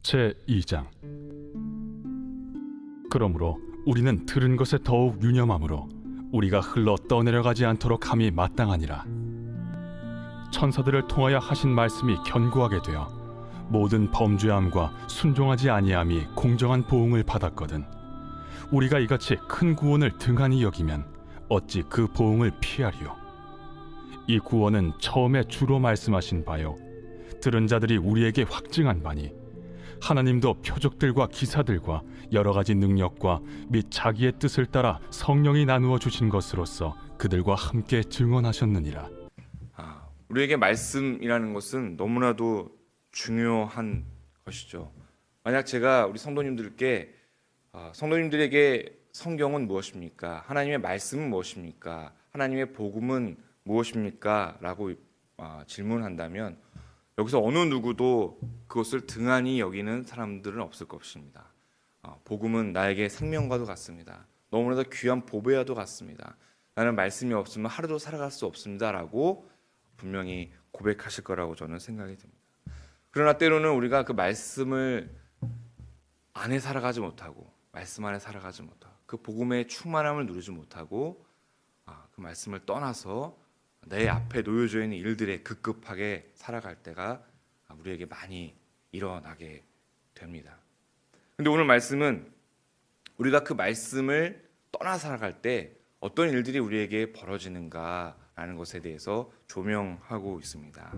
제2장. 그러므로 우리는 들은 것에 더욱 유념함으로 우리가 흘러 떠내려가지 않도록 함이 마땅하니라. 천사들을 통하여 하신 말씀이 견고하게 되어 모든 범죄함과 순종하지 아니함이 공정한 보응을 받았거든. 우리가 이같이 큰 구원을 등한히 여기면 어찌 그 보응을 피하리요. 이 구원은 처음에 주로 말씀하신 바요 들은 자들이 우리에게 확증한 바니, 하나님도 표적들과 기사들과 여러 가지 능력과 및 자기의 뜻을 따라 성령이 나누어 주신 것으로서 그들과 함께 증언하셨느니라. 우리에게 말씀이라는 것은 너무나도 중요한 것이죠. 만약 제가 우리 성도님들에게 성경은 무엇입니까? 하나님의 말씀은 무엇입니까? 하나님의 복음은 무엇입니까? 라고 질문한다면 여기서 어느 누구도 그것을 등한히 여기는 사람들은 없을 것입니다. 복음은 나에게 생명과도 같습니다. 너무나도 귀한 보배와도 같습니다. 나는 말씀이 없으면 하루도 살아갈 수 없습니다 라고 분명히 고백하실 거라고 저는 생각이 듭니다. 그러나 때로는 우리가 그 말씀을 안에 살아가지 못하고, 말씀 안에 살아가지 못하고, 그 복음의 충만함을 누리지 못하고 그 말씀을 떠나서 내 앞에 놓여져 있는 일들에 급급하게 살아갈 때가 우리에게 많이 일어나게 됩니다. 근데 오늘 말씀은 우리가 그 말씀을 떠나 살아갈 때 어떤 일들이 우리에게 벌어지는가라는 것에 대해서 조명하고 있습니다.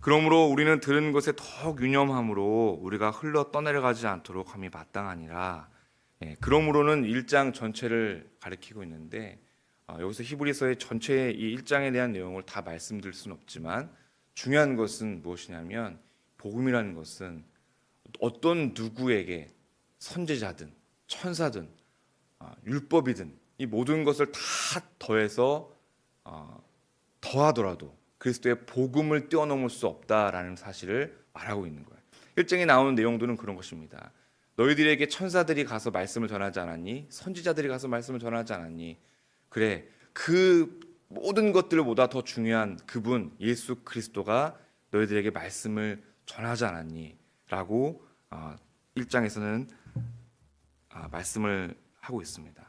그러므로 우리는 들은 것에 더욱 유념함으로 우리가 흘러 떠내려가지 않도록 함이 마땅하니라. 그러므로는 1장 전체를 가리키고 있는데 여기서 히브리서의 전체 이 1장에 대한 내용을 다 말씀드릴 수는 없지만 중요한 것은 무엇이냐면 복음이라는 것은 어떤 누구에게 선지자든 천사든 율법이든 이 모든 것을 다 더해서 더하더라도 그리스도의 복음을 뛰어넘을 수 없다라는 사실을 말하고 있는 거예요. 1장에 나오는 내용들은 그런 것입니다. 너희들에게 천사들이 가서 말씀을 전하지 않았니? 선지자들이 가서 말씀을 전하지 않았니? 그래, 그 모든 것들보다 더 중요한 그분 예수 그리스도가 너희들에게 말씀을 전하지 않았니? 라고 1장에서는 말씀을 하고 있습니다.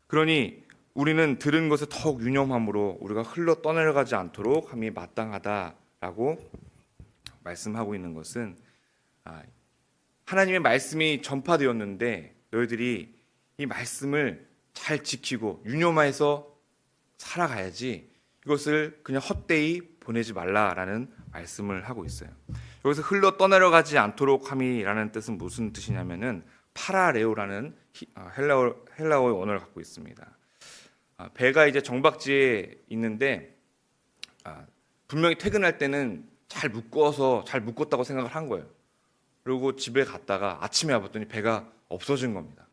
그러니 우리는 들은 것에 더욱 유념함으로 우리가 흘러 떠내려가지 않도록 함이 마땅하다라고 말씀하고 있는 것은 하나님의 말씀이 전파되었는데 너희들이 이 말씀을 잘 지키고 유념해서 살아가야지 이것을 그냥 헛되이 보내지 말라라는 말씀을 하고 있어요. 여기서 흘러 떠내려가지 않도록 함이라는 뜻은 무슨 뜻이냐면은 파라레오라는 헬라어의 원어를 갖고 있습니다. 배가 이제 정박지에 있는데 분명히 퇴근할 때는 잘 묶었다고 생각을 한 거예요. 그리고 집에 갔다가 아침에 와봤더니 배가 없어진 겁니다.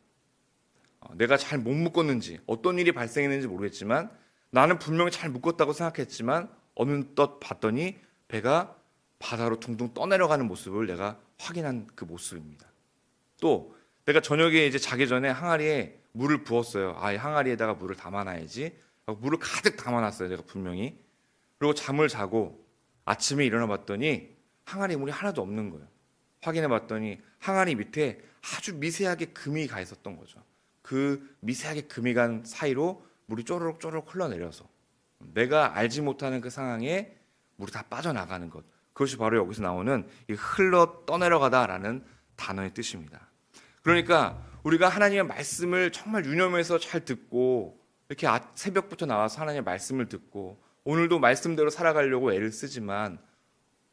내가 잘 못 묶었는지 어떤 일이 발생했는지 모르겠지만 나는 분명히 잘 묶었다고 생각했지만 어느덧 봤더니 배가 바다로 둥둥 떠내려가는 모습을 내가 확인한 그 모습입니다. 또 내가 저녁에 이제 자기 전에 항아리에 물을 부었어요. 이 항아리에다가 물을 담아놔야지. 물을 가득 담아놨어요. 내가 분명히. 그리고 잠을 자고 아침에 일어나 봤더니 항아리에 물이 하나도 없는 거예요. 확인해 봤더니 항아리 밑에 아주 미세하게 금이 가 있었던 거죠. 그 미세하게 금이 간 사이로 물이 쪼르륵 흘러내려서 내가 알지 못하는 그 상황에 물이 다 빠져나가는 것. 그것이 바로 여기서 나오는 이 흘러 떠내려가다라는 단어의 뜻입니다. 그러니까 우리가 하나님의 말씀을 정말 유념해서 잘 듣고 이렇게 새벽부터 나와서 하나님의 말씀을 듣고 오늘도 말씀대로 살아가려고 애를 쓰지만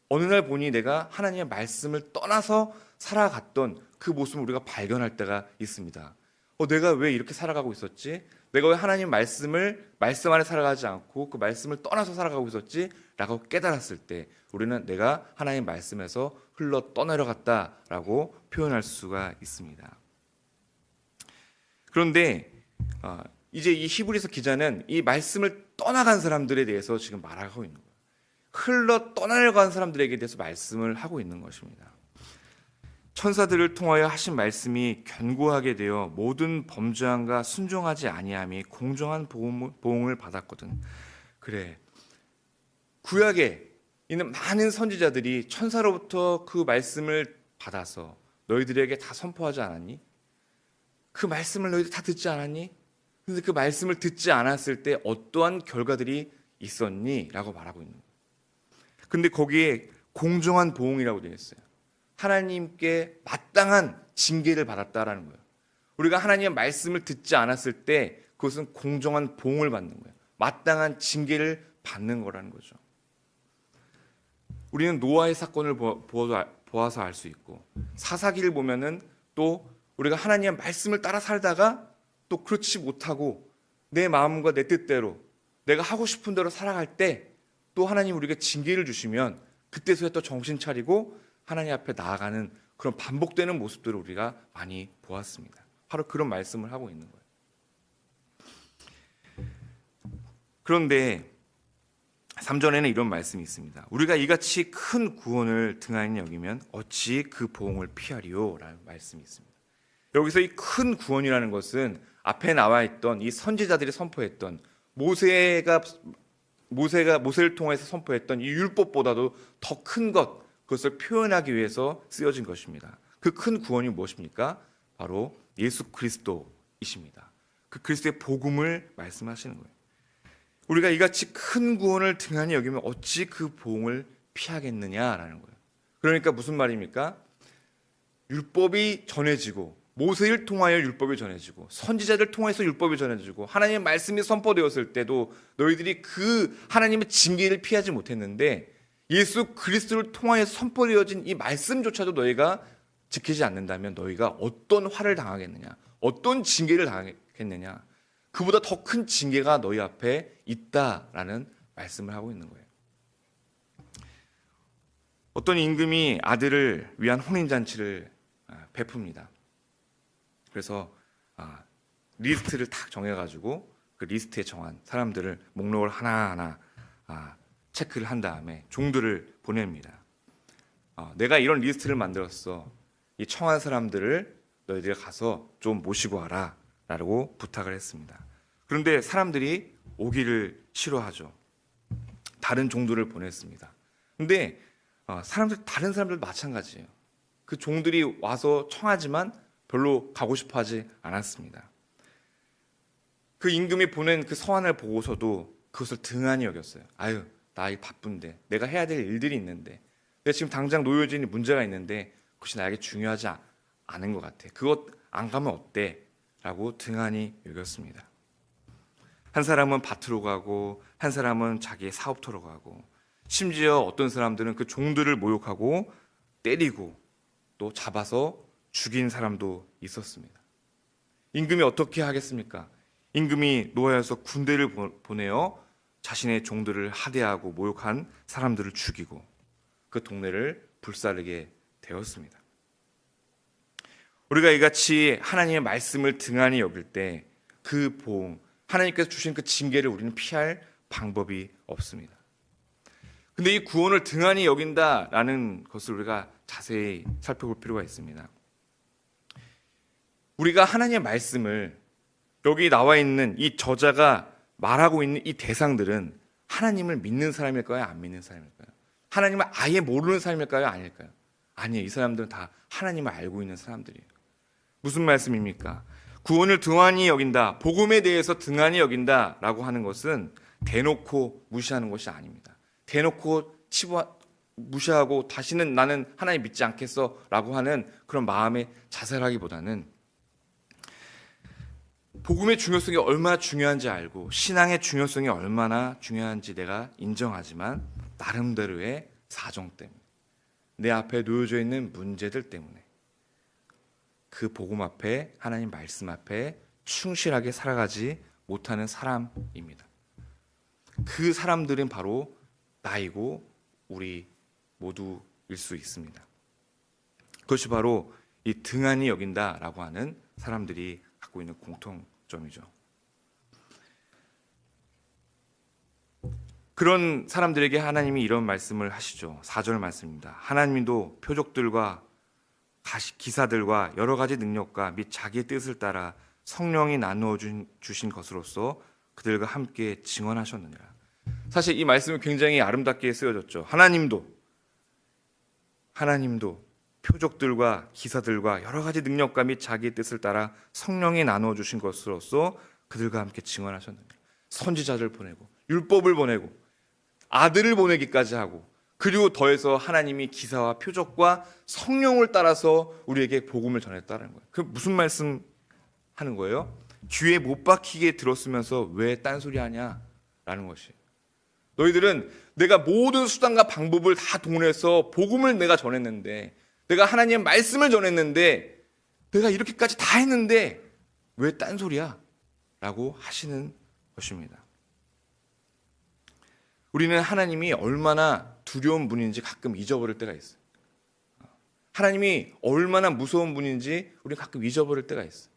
어느 날 보니 내가 하나님의 말씀을 떠나서 살아갔던 그 모습을 우리가 발견할 때가 있습니다. 내가 왜 이렇게 살아가고 있었지? 내가 왜 하나님 말씀 안에 살아가지 않고 그 말씀을 떠나서 살아가고 있었지? 라고 깨달았을 때 우리는 내가 하나님 말씀에서 흘러 떠내려갔다라고 표현할 수가 있습니다. 그런데 이제 이 히브리서 기자는 이 말씀을 떠나간 사람들에 대해서 지금 말하고 있는 거예요. 흘러 떠나려간 사람들에게 대해서 말씀을 하고 있는 것입니다. 천사들을 통하여 하신 말씀이 견고하게 되어 모든 범죄함과 순종하지 아니함이 공정한 보응을 받았거든. 그래, 구약에 있는 많은 선지자들이 천사로부터 그 말씀을 받아서 너희들에게 다 선포하지 않았니? 그 말씀을 너희들 다 듣지 않았니? 근데 그 말씀을 듣지 않았을 때 어떠한 결과들이 있었니? 라고 말하고 있는 거예요. 근데 거기에 공정한 보응이라고 되어 있어요. 하나님께 마땅한 징계를 받았다라는 거예요. 우리가 하나님의 말씀을 듣지 않았을 때 그것은 공정한 보응을 받는 거예요. 마땅한 징계를 받는 거라는 거죠. 우리는 노아의 사건을 보아서 알 수 있고, 사사기를 보면은 또 우리가 하나님의 말씀을 따라 살다가 또 그렇지 못하고 내 마음과 내 뜻대로 내가 하고 싶은 대로 살아갈 때 또 하나님 우리에게 징계를 주시면 그때서야 또 정신 차리고 하나님 앞에 나아가는 그런 반복되는 모습들을 우리가 많이 보았습니다. 바로 그런 말씀을 하고 있는 거예요. 그런데 3절에는 이런 말씀이 있습니다. 우리가 이같이 큰 구원을 등한히 여기면 어찌 그 보응을 피하리요? 라는 말씀이 있습니다. 여기서 이 큰 구원이라는 것은 앞에 나와 있던 이 선지자들이 선포했던 모세를 통해서 선포했던 이 율법보다도 더 큰 것, 그것을 표현하기 위해서 쓰여진 것입니다. 그 큰 구원이 무엇입니까? 바로 예수 그리스도이십니다. 그 그리스도의 복음을 말씀하시는 거예요. 우리가 이같이 큰 구원을 등한히 여기면 어찌 그 보응을 피하겠느냐라는 거예요. 그러니까 무슨 말입니까? 율법이 전해지고 모세를 통하여 율법이 전해지고 선지자들 통해서 율법이 전해지고 하나님의 말씀이 선포되었을 때도 너희들이 그 하나님의 징계를 피하지 못했는데 예수 그리스도를 통하여 선포되어진 이 말씀조차도 너희가 지키지 않는다면 너희가 어떤 화를 당하겠느냐, 어떤 징계를 당하겠느냐, 그보다 더 큰 징계가 너희 앞에 있다라는 말씀을 하고 있는 거예요. 어떤 임금이 아들을 위한 혼인잔치를 베풉니다. 그래서 리스트를 딱 정해가지고 그 리스트에 정한 사람들을 목록을 하나하나 체크를 한 다음에 종들을 보냅니다. 내가 이런 리스트를 만들었어. 이 청한 사람들을 너희들이 가서 좀 모시고 와라 라고 부탁을 했습니다. 그런데 사람들이 오기를 싫어하죠. 다른 종들을 보냈습니다. 근데 다른 사람들도 마찬가지예요. 그 종들이 와서 청하지만 별로 가고 싶어 하지 않았습니다. 그 임금이 보낸 그 서한을 보고서도 그것을 등한히 여겼어요. 아유, 나 바쁜데, 내가 해야 될 일들이 있는데, 내가 지금 당장 놓여진 문제가 있는데 그것이 나에게 중요하지 않은 것 같아. 그것 안 가면 어때? 라고 등한히 여겼습니다. 한 사람은 밭으로 가고 한 사람은 자기의 사업터로 가고, 심지어 어떤 사람들은 그 종들을 모욕하고 때리고 또 잡아서 죽인 사람도 있었습니다. 임금이 어떻게 하겠습니까? 임금이 노하여서 군대를 보내어 자신의 종들을 하대하고 모욕한 사람들을 죽이고 그 동네를 불사르게 되었습니다. 우리가 이같이 하나님의 말씀을 등한히 여길 때 그 보응, 하나님께서 주신 그 징계를 우리는 피할 방법이 없습니다. 근데 이 구원을 등한히 여긴다라는 것을 우리가 자세히 살펴볼 필요가 있습니다. 우리가 하나님의 말씀을, 여기 나와 있는 이 저자가 말하고 있는 이 대상들은 하나님을 믿는 사람일까요? 안 믿는 사람일까요? 하나님을 아예 모르는 사람일까요? 아닐까요? 아니에요. 이 사람들은 다 하나님을 알고 있는 사람들이에요. 무슨 말씀입니까? 구원을 등한히 여긴다, 복음에 대해서 등한히 여긴다라고 하는 것은 대놓고 무시하는 것이 아닙니다. 대놓고 무시하고 다시는 나는 하나님 믿지 않겠어 라고 하는 그런 마음의 자세라기보다는 복음의 중요성이 얼마나 중요한지 알고 신앙의 중요성이 얼마나 중요한지 내가 인정하지만 나름대로의 사정 때문에, 내 앞에 놓여져 있는 문제들 때문에 그 복음 앞에, 하나님 말씀 앞에 충실하게 살아가지 못하는 사람입니다. 그 사람들은 바로 나이고 우리 모두일 수 있습니다. 그것이 바로 이 등한히 여긴다라고 하는 사람들이 갖고 있는 공통점이죠. 그런 사람들에게 하나님이 이런 말씀을 하시죠. 4절 말씀입니다. 하나님도 표적들과 기사들과 여러 가지 능력과 및 자기의 뜻을 따라 성령이 나누어 주신 것으로서 그들과 함께 증언하셨느니라. 사실 이 말씀은 굉장히 아름답게 쓰여졌죠. 하나님도 표적들과 기사들과 여러 가지 능력과 및 자기의 뜻을 따라 성령이 나누어 주신 것으로서 그들과 함께 증언하셨느니라. 선지자들 보내고 율법을 보내고 아들을 보내기까지 하고, 그리고 더해서 하나님이 기사와 표적과 성령을 따라서 우리에게 복음을 전했다는 거예요. 그 무슨 말씀 하는 거예요? 귀에 못 박히게 들었으면서 왜 딴소리 하냐? 라는 것이. 너희들은 내가 모든 수단과 방법을 다 동원해서 복음을 내가 전했는데, 내가 하나님의 말씀을 전했는데, 내가 이렇게까지 다 했는데 왜 딴소리야? 라고 하시는 것입니다. 우리는 하나님이 얼마나 두려운 분인지 가끔 잊어버릴 때가 있어요. 하나님이 얼마나 무서운 분인지 우리는 가끔 잊어버릴 때가 있어요.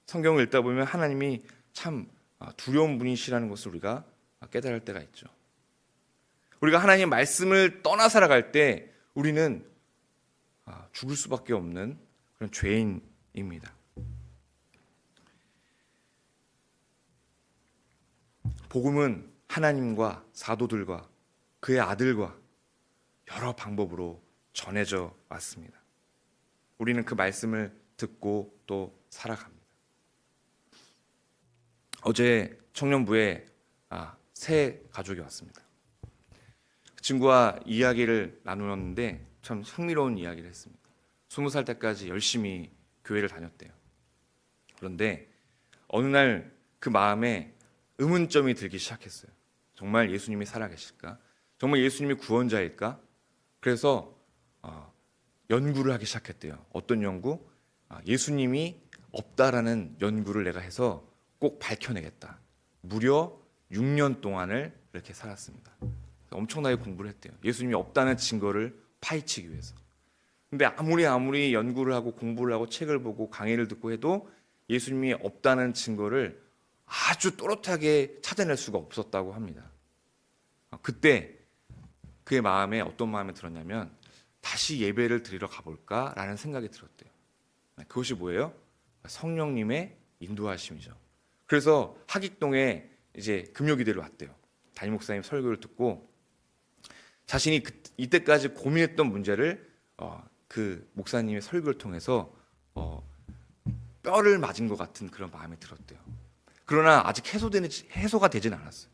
성경을 읽다 보면 하나님이 참 두려운 분이시라는 것을 우리가 깨달을 때가 있죠. 우리가 하나님의 말씀을 떠나 살아갈 때 우리는 죽을 수밖에 없는 그런 죄인입니다. 복음은 하나님과 사도들과 그의 아들과 여러 방법으로 전해져 왔습니다. 우리는 그 말씀을 듣고 또 살아갑니다. 어제 청년부에 새 가족이 왔습니다. 그 친구와 이야기를 나누었는데 참 흥미로운 이야기를 했습니다. 20살 때까지 열심히 교회를 다녔대요. 그런데 어느 날 그 마음에 의문점이 들기 시작했어요. 정말 예수님이 살아계실까? 정말 예수님이 구원자일까? 그래서 연구를 하기 시작했대요. 어떤 연구? 예수님이 없다라는 연구를 내가 해서 꼭 밝혀내겠다. 무려 6년 동안을 이렇게 살았습니다. 엄청나게 공부를 했대요. 예수님이 없다는 증거를 파헤치기 위해서. 근데 아무리 연구를 하고 공부를 하고 책을 보고 강의를 듣고 해도 예수님이 없다는 증거를 아주 또렷하게 찾아낼 수가 없었다고 합니다. 그때 그의 마음에 어떤 마음이 들었냐면 다시 예배를 드리러 가볼까라는 생각이 들었대요. 그것이 뭐예요? 성령님의 인도하심이죠. 그래서 하객동에 이제 금요기대로 왔대요. 담임 목사님 설교를 듣고 자신이 이때까지 고민했던 문제를 그 목사님의 설교를 통해서 뼈를 맞은 것 같은 그런 마음이 들었대요. 그러나 아직 해소가 되진 않았어요.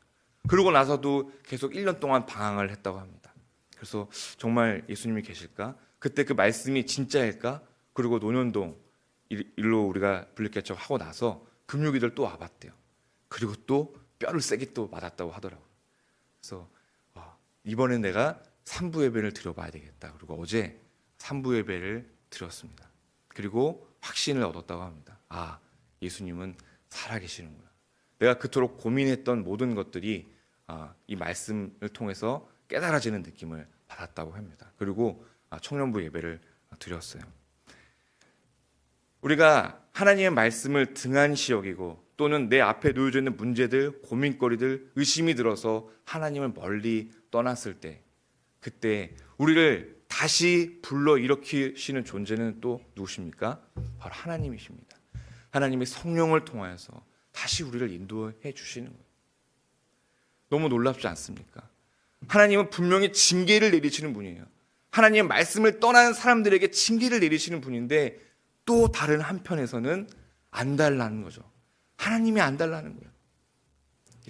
그러고 나서도 계속 1년 동안 방황을 했다고 합니다. 그래서 정말 예수님이 계실까? 그때 그 말씀이 진짜일까? 그리고 논현동 일로 우리가 분리개척 하고 나서 금요기들 또 와봤대요. 그리고 또 뼈를 세게 또 맞았다고 하더라고요. 그래서 이번엔 내가 3부 예배를 드려봐야 되겠다. 그리고 어제 3부 예배를 드렸습니다. 그리고 확신을 얻었다고 합니다. 예수님은 살아계시는구나. 내가 그토록 고민했던 모든 것들이 이 말씀을 통해서 깨달아지는 느낌을 받았다고 합니다. 그리고 청년부 예배를 드렸어요. 우리가 하나님의 말씀을 등한시 여기고 또는 내 앞에 놓여져 있는 문제들, 고민거리들, 의심이 들어서 하나님을 멀리 떠났을 때, 그때 우리를 다시 불러일으키시는 존재는 또 누구십니까? 바로 하나님이십니다. 하나님의 성령을 통하여서 다시 우리를 인도해 주시는 거예요. 너무 놀랍지 않습니까? 하나님은 분명히 징계를 내리시는 분이에요. 하나님의 말씀을 떠나는 사람들에게 징계를 내리시는 분인데 또 다른 한편에서는 안 달라는 거죠. 하나님이 안 달라는 거예요.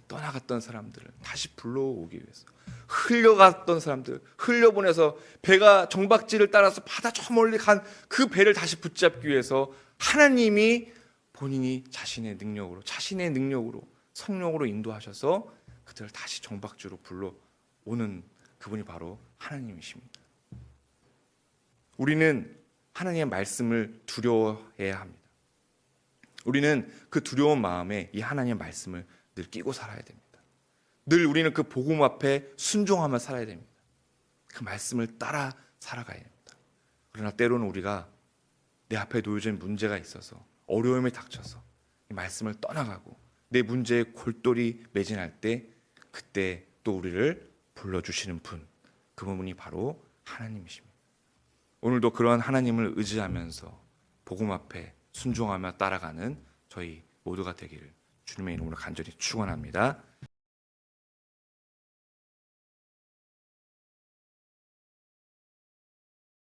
떠나갔던 사람들을 다시 불러오기 위해서, 흘려갔던 사람들 흘려보내서 배가 정박지를 따라서 바다 저 멀리 간 그 배를 다시 붙잡기 위해서 하나님이 본인이 자신의 능력으로 성령으로 인도하셔서 그들을 다시 정박지로 불러오는 그분이 바로 하나님이십니다. 우리는 하나님의 말씀을 두려워해야 합니다. 우리는 그 두려운 마음에 이 하나님의 말씀을 늘 끼고 살아야 됩니다. 늘 우리는 그 복음 앞에 순종하며 살아야 됩니다. 그 말씀을 따라 살아가야 됩니다. 그러나 때로는 우리가 내 앞에 놓여진 문제가 있어서 어려움에 닥쳐서 이 말씀을 떠나가고 내 문제에 골똘히 매진할 때 그때 또 우리를 불러주시는 분, 그 부분이 바로 하나님이십니다. 오늘도 그러한 하나님을 의지하면서 복음 앞에 순종하며 따라가는 저희 모두가 되기를 주님의 이름으로 간절히 축원합니다.